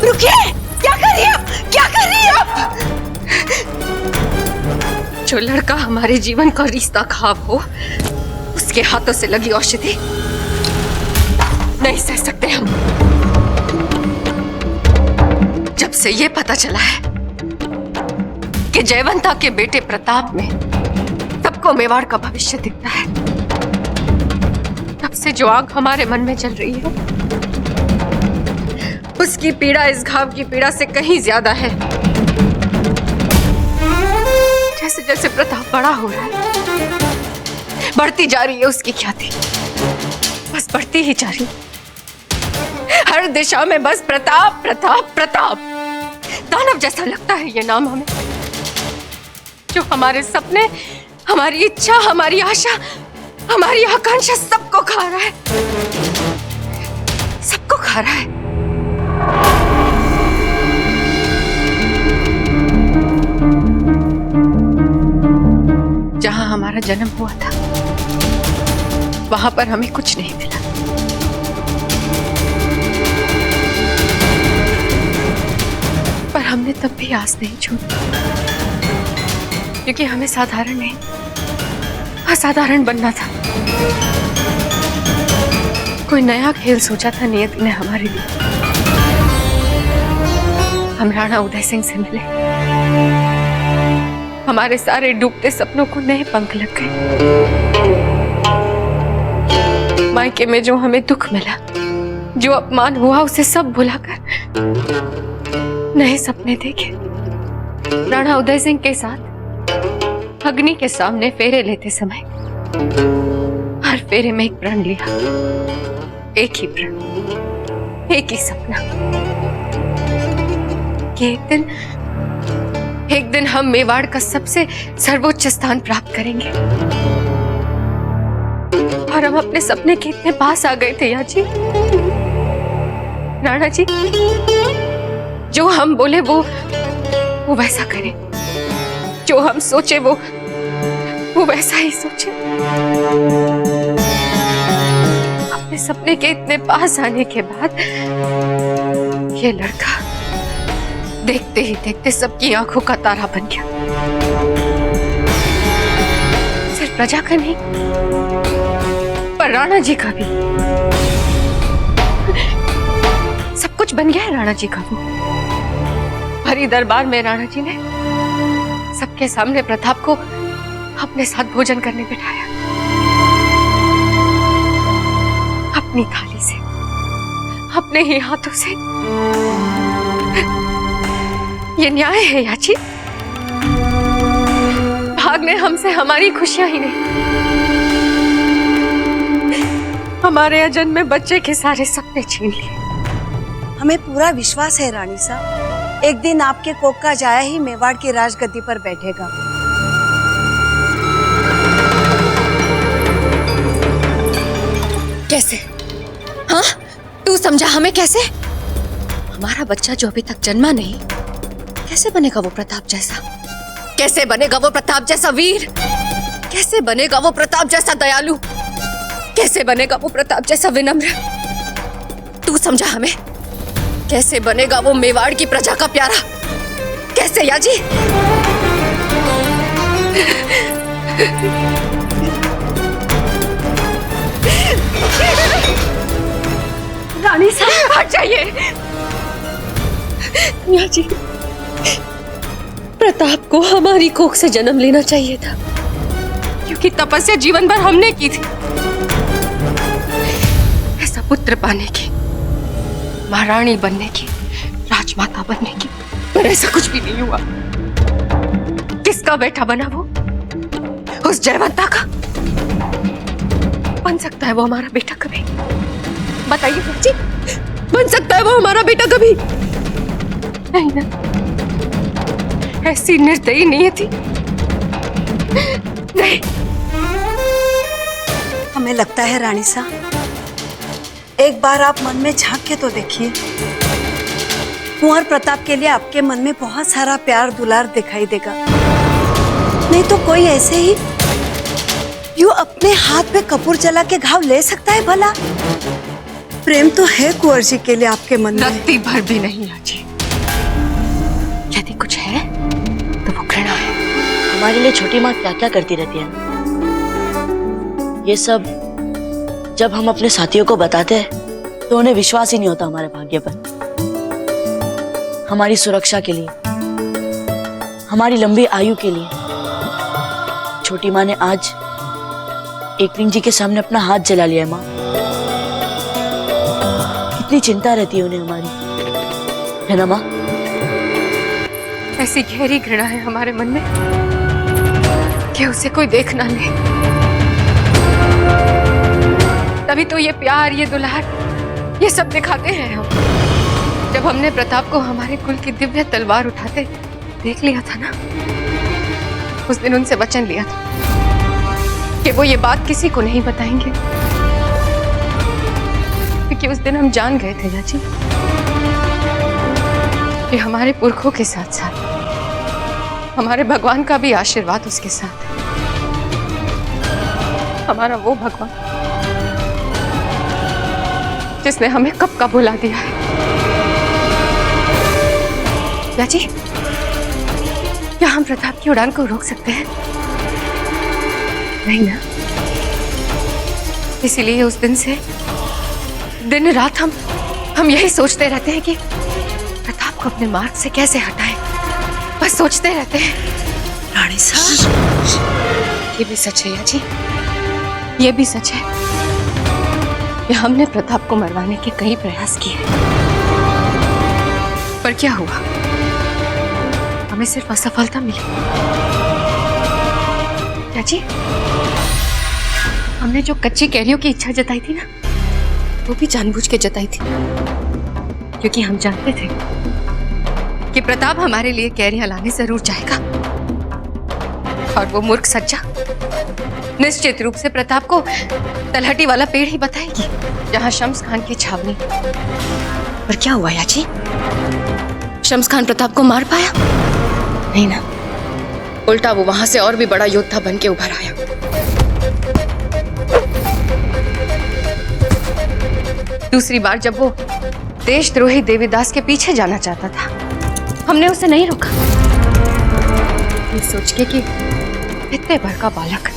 Speaker 21: रुकिए, क्या कर रही है आप? क्या कर रही है आप?
Speaker 15: जो लड़का हमारे जीवन का रिश्ता खाब हो, उसके हाथों से लगी औषधि नहीं सह सकते हम। जब से ये पता चला है कि जयवंता के बेटे प्रताप में सबको मेवाड़ का भविष्य दिखता है, तब से जो आग हमारे मन में जल रही है, उसकी पीड़ा इस घाव की पीड़ा से कहीं ज्यादा है। जैसे जैसे प्रताप बड़ा हो रहा है, बढ़ती जा रही है उसकी ख्याति, बस बढ़ती ही जा रही। हर दिशा में बस प्रताप प्रताप प्रताप। दानव जैसा लगता है ये नाम हमें, जो हमारे सपने, हमारी इच्छा, हमारी आशा, हमारी आकांक्षा सबको खा रहा है, सबको खा रहा है। जहां हमारा जन्म हुआ था, वहां पर हमें कुछ नहीं मिला। पर हमने तब भी आस नहीं छोड़ी, क्योंकि हमें साधारण नहीं, असाधारण बनना था। कोई नया खेल सोचा था नियति ने हमारे लिए। हम राणा उदय सिंह से मिले, हमारे सारे डूबते सपनों को नए पंख लग गए। मायके में जो हमें दुख मिला, जो अपमान हुआ, उसे सब भुलाकर नए सपने देखे। राणा उदय सिंह के साथ अग्नि के सामने फेरे लेते समय हर फेरे में एक प्रण लिया, एक ही प्रण, एक ही सपना कि एक दिन हम मेवाड़ का सबसे सर्वोच्च स्थान प्राप्त करेंगे। और हम अपने सपने के इतने पास आ गए थे यार जी, राणा जी। जो हम बोले वो वैसा करें, जो हम सोचे वो वैसा ही सोचे। अपने सपने के इतने पास आने के बाद ये लड़का देखते ही देखते सबकी आंखों का तारा बन गया। सिर्फ प्रजा का नहीं, पर राणा जी का भी। सब कुछ बन गया है राणा जी का। वो भरी दरबार में राणा जी ने सबके सामने प्रताप को अपने साथ भोजन करने बिठाया, अपनी थाली से, अपने ही हाथों से। ये न्याय है याची? भाग ने हमसे हमारी खुशियां ही नहीं, हमारे अजन्मे बच्चे के सारे सपने छीन लिए।
Speaker 21: हमें पूरा विश्वास है रानी साहब, एक दिन आपके कोक का जाया ही मेवाड़ की राजगद्दी पर बैठेगा।
Speaker 15: कैसे? हाँ, तू समझा हमें कैसे? हमारा बच्चा जो अभी तक जन्मा नहीं, कैसे बनेगा वो प्रताप जैसा? कैसे बनेगा वो प्रताप जैसा वीर? कैसे बनेगा वो प्रताप जैसा दयालु? कैसे बनेगा वो प्रताप जैसा विनम्र? तू समझा हमें? कैसे बनेगा वो मेवाड़ की प्रजा का प्यारा? कैसे याजी?
Speaker 21: रानी साहब
Speaker 15: हट जाइए। याजी, प्रताप को हमारी कोख से जन्म लेना चाहिए था, क्योंकि तपस्या जीवन भर हमने की थी। ऐसा पुत्र पाने की, महारानी बनने की, राजमाता बनने की, पर ऐसा कुछ भी नहीं हुआ। किसका बेटा बना वो? उस जयवंता का? बन सकता है वो हमारा बेटा कभी? बताइए जी, बन सकता है वो हमारा बेटा कभी? नहीं ना, ऐसी निर्दयी नहीं थी। नहीं।
Speaker 21: हमें लगता है रानी साहब, एक बार आप मन में झांक के तो देखिए। कुंवर प्रताप के लिए आपके मन में बहुत सारा प्यार दुलार दिखाई देगा। नहीं तो कोई ऐसे ही यूं अपने हाथ पे कपूर जला के घाव ले सकता है भला? प्रेम तो है कुंवर जी के लिए आपके मन में।
Speaker 15: रत्ती भर भी नहीं आजी। यदि कुछ है तो वो घृणा है।
Speaker 12: हमारे लिए छोटी माँ क्या क्या करती रहती है। ये सब जब हम अपने साथियों को बताते हैं तो उन्हें विश्वास ही नहीं होता हमारे भाग्य पर। हमारी सुरक्षा के लिए, हमारी लंबी आयु के लिए छोटी माँ ने आज एकलिंग जी के सामने अपना हाथ जला लिया है। माँ, कितनी चिंता रहती है उन्हें हमारी, है ना माँ?
Speaker 15: ऐसी गहरी घृणा है हमारे मन में कि उसे कोई देख ना ले। तभी तो ये प्यार, ये दुलार, ये सब दिखाते हैं हम। जब हमने प्रताप को हमारे कुल की दिव्य तलवार उठाते देख लिया था ना, उस दिन उनसे वचन लिया था कि वो ये बात किसी को नहीं बताएंगे, क्योंकि उस दिन हम जान गए थे चाची कि हमारे पुरखों के साथ साथ हमारे भगवान का भी आशीर्वाद उसके साथ है। हमारा वो भगवान जिसने हमें कब का बुला दिया है। चाची, क्या हम प्रताप की उड़ान को रोक सकते हैं? नहीं ना। इसीलिए उस दिन से दिन रात हम यही सोचते रहते हैं कि प्रताप को अपने मार्ग से कैसे हटाएं। बस सोचते रहते हैं।
Speaker 21: रानी साहब,
Speaker 15: ये भी सच है याजी, ये भी सच है कि हमने प्रताप को मरवाने के कई प्रयास किए, पर क्या हुआ? हमें सिर्फ असफलता मिली। चाची, हमने जो कच्ची कैरियों की इच्छा जताई थी ना, वो भी जानबूझ के जताई थी, क्योंकि हम जानते थे कि प्रताप हमारे लिए कैरियां लाने जरूर जाएगा। और वो मूर्ख सज्जा निश्चित रूप से प्रताप को तलहटी वाला पेड़ ही बताएगी जहां शम्स खान की छावनी। पर क्या हुआ याची? शम्स खान प्रताप को मार पाया? नहीं ना, उल्टा वो वहां से और भी बड़ा योद्धा बन के उभर आया। दूसरी बार जब वो देशद्रोही देवीदास के पीछे जाना चाहता था, हमने उसे नहीं रोका, ये सोच के कि इतने भर का बालक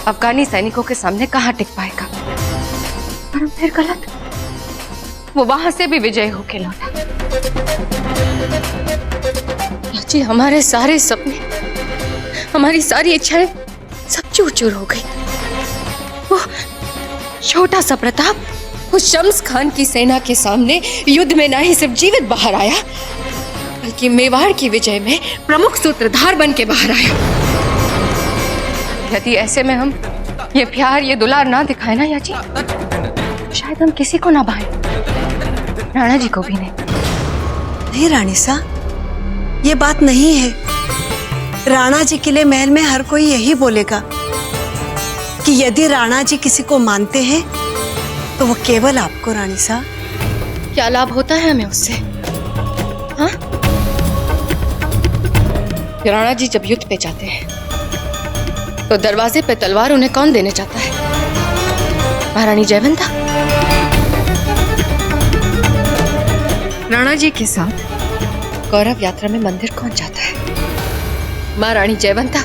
Speaker 15: अफगानी सैनिकों के सामने कहां टिक पाएगा। हम फिर गलत, वो वहां से भी विजय होके लौटा। जी हमारे सारे सपने, हमारी सारी इच्छाएं सब चूर चूर हो गई। वो छोटा सा प्रताप उस शम्स खान की सेना के सामने युद्ध में ना ही सिर्फ जीवित बाहर आया, बल्कि मेवाड़ की विजय में प्रमुख सूत्रधार बन के बाहर आया। यदि ऐसे में हम ये प्यार, ये दुलार ना दिखाए ना याची, शायद हम किसी को ना भाएं, राणा जी को भी नहीं।
Speaker 21: नहीं रानी सा, ये बात नहीं है। राणा जी किले महल में हर कोई यही बोलेगा कि यदि राणा जी किसी को मानते हैं तो वो केवल आपको। रानी सा,
Speaker 15: क्या लाभ होता है हमें उससे? हाँ? राणा जी जब युद्ध पे जाते हैं तो दरवाजे पे तलवार उन्हें कौन देने चाहता है? महारानी जयवंता। राणा जी के साथ गौरव यात्रा में मंदिर कौन जाता है? महारानी जयवंता।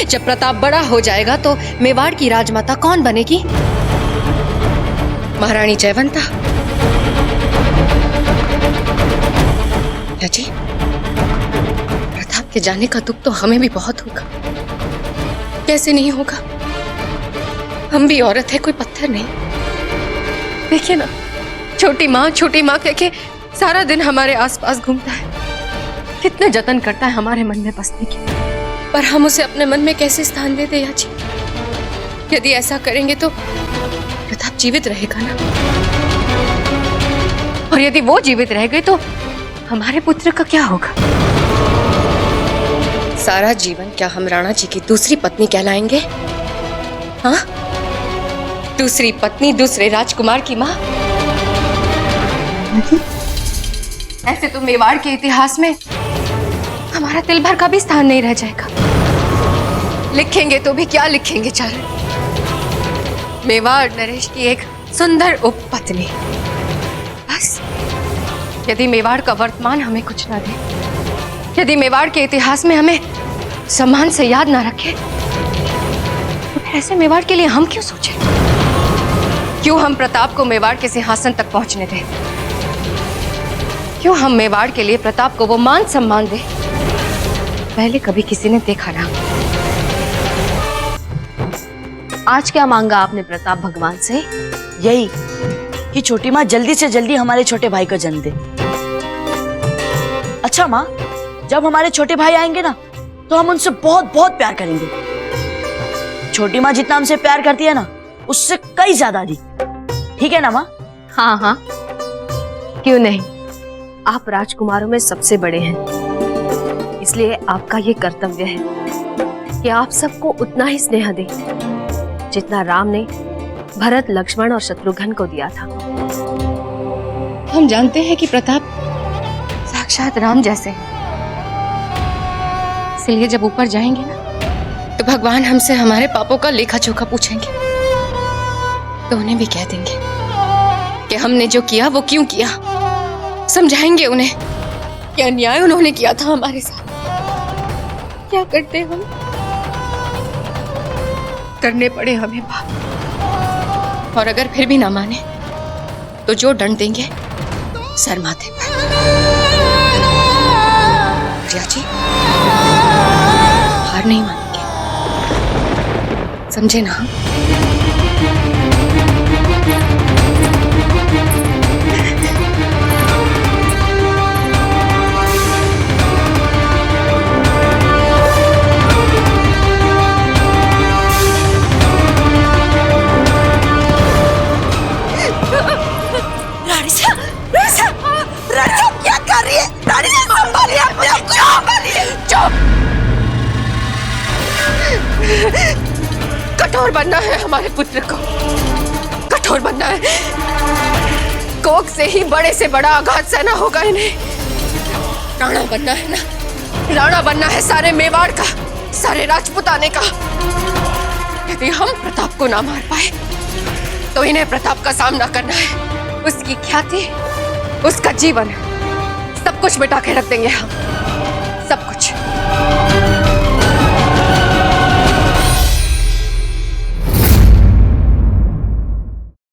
Speaker 15: जब प्रताप बड़ा हो जाएगा तो मेवाड़ की राजमाता कौन बनेगी? महारानी जयवंता। जी, प्रताप के जाने का दुख तो हमें भी बहुत होगा। कैसे नहीं होगा? हम भी औरत है, कोई पत्थर नहीं। देखिए ना, छोटी माँ कह के सारा दिन हमारे आसपास घूमता है, कितने जतन करता है हमारे मन में बसने की, पर हम उसे अपने मन में कैसे स्थान दे दे याची? यदि ऐसा करेंगे तो प्रताप जीवित रहेगा ना, और यदि वो जीवित रह गए तो हमारे पुत्र का क्या होगा? सारा जीवन क्या हम राणा जी की दूसरी पत्नी कहलाएंगे? हाँ, दूसरी पत्नी, दूसरे राजकुमार की माँ। ऐसे तो मेवाड़ के इतिहास में हमारा तिल भर का भी स्थान नहीं रह जाएगा। लिखेंगे तो भी क्या लिखेंगे चारण? मेवाड़ नरेश की एक सुंदर उपपत्नी। बस, यदि मेवाड़ का वर्तमान हमें कुछ ना दे, यदि मेवाड़ के इतिहास में हमें सम्मान से याद ना रखे, तो फिर ऐसे मेवाड़ के लिए हम क्यों सोचें? क्यों हम प्रताप को मेवाड़ के सिंहासन तक पहुंचने दें? क्यों हम मेवाड़ के लिए प्रताप को वो मान सम्मान दें पहले कभी किसी ने देखा ना?
Speaker 3: आज क्या मांगा आपने प्रताप भगवान से?
Speaker 12: यही कि छोटी माँ जल्दी से जल्दी हमारे छोटे भाई का जन्म दे। अच्छा माँ, जब हमारे छोटे भाई आएंगे ना तो हम उनसे बहुत बहुत प्यार करेंगे। छोटी माँ जितना हमसे प्यार करती है ना, उससे कई ज्यादा अधिक। ठीक है ना माँ?
Speaker 8: हाँ हाँ, क्यों नहीं। आप राजकुमारों में सबसे बड़े हैं, इसलिए आपका ये कर्तव्य है कि आप सबको उतना ही स्नेह दें जितना राम ने भरत, लक्ष्मण और शत्रुघ्न को दिया था।
Speaker 15: हम जानते हैं कि प्रताप साक्षात राम जैसे हैं, इसलिए जब ऊपर जाएंगे ना तो भगवान हमसे हमारे पापों का लेखा जोखा पूछेंगे, तो उन्हें भी कह देंगे कि हमने जो किया वो क्यों किया। समझाएंगे उन्हें कि अन्याय उन्होंने किया था हमारे साथ। क्या करते हम? करने पड़े हमें पाप, और अगर फिर भी ना माने तो जो दंड देंगे सर माथे पर। प्रिया जी, हार नहीं मानेंगे, समझे ना?
Speaker 21: क्या कर रही है? रानी जी, संभालिए अपने आप को, संभालिए।
Speaker 15: चुप! कठोर बनना है हमारे पुत्र को, कठोर बनना है। कोख से ही बड़े से बड़ा आघात सहना होगा इन्हें। राणा बनना है ना, राणा बनना है सारे मेवाड़ का, सारे राजपुताने का। यदि हम प्रताप को ना मार पाए तो इन्हें प्रताप का सामना करना है। उसकी ख्याति, उसका जीवन, सब कुछ मिटा के रख देंगे हम।